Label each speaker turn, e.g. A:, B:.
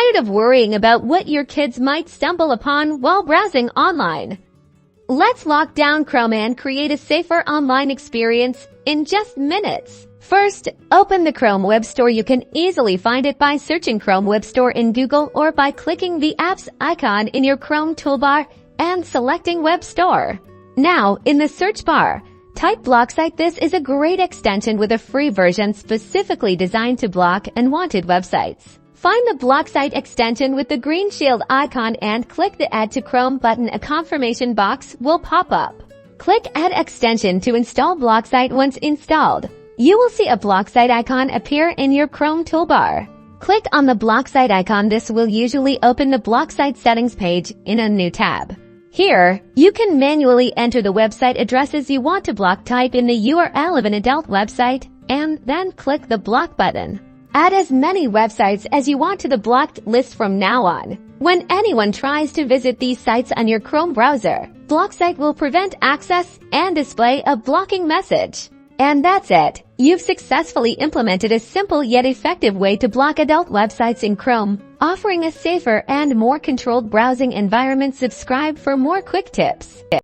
A: Tired of worrying about what your kids might stumble upon while browsing online? Let's lock down Chrome and create a safer online experience in just minutes. First, open the Chrome Web Store. You can easily find it by searching Chrome Web Store in Google or by clicking the apps icon in your Chrome toolbar and selecting Web Store. Now, in the search bar, type BlockSite. This is a great extension with a free version specifically designed to block unwanted websites. Find the BlockSite extension with the green shield icon and click the Add to Chrome button. A confirmation box will pop up. Click Add Extension to install BlockSite. Once installed, you will see a BlockSite icon appear in your Chrome toolbar. Click on the BlockSite icon. This will usually open the BlockSite Settings page in a new tab. Here, you can manually enter the website addresses you want to block. Type in the URL of an adult website and then click the block button. Add as many websites as you want to the blocked list from now on. When anyone tries to visit these sites on your Chrome browser, BlockSite will prevent access and display a blocking message. And that's it. You've successfully implemented a simple yet effective way to block adult websites in Chrome, offering a safer and more controlled browsing environment. Subscribe for more quick tips.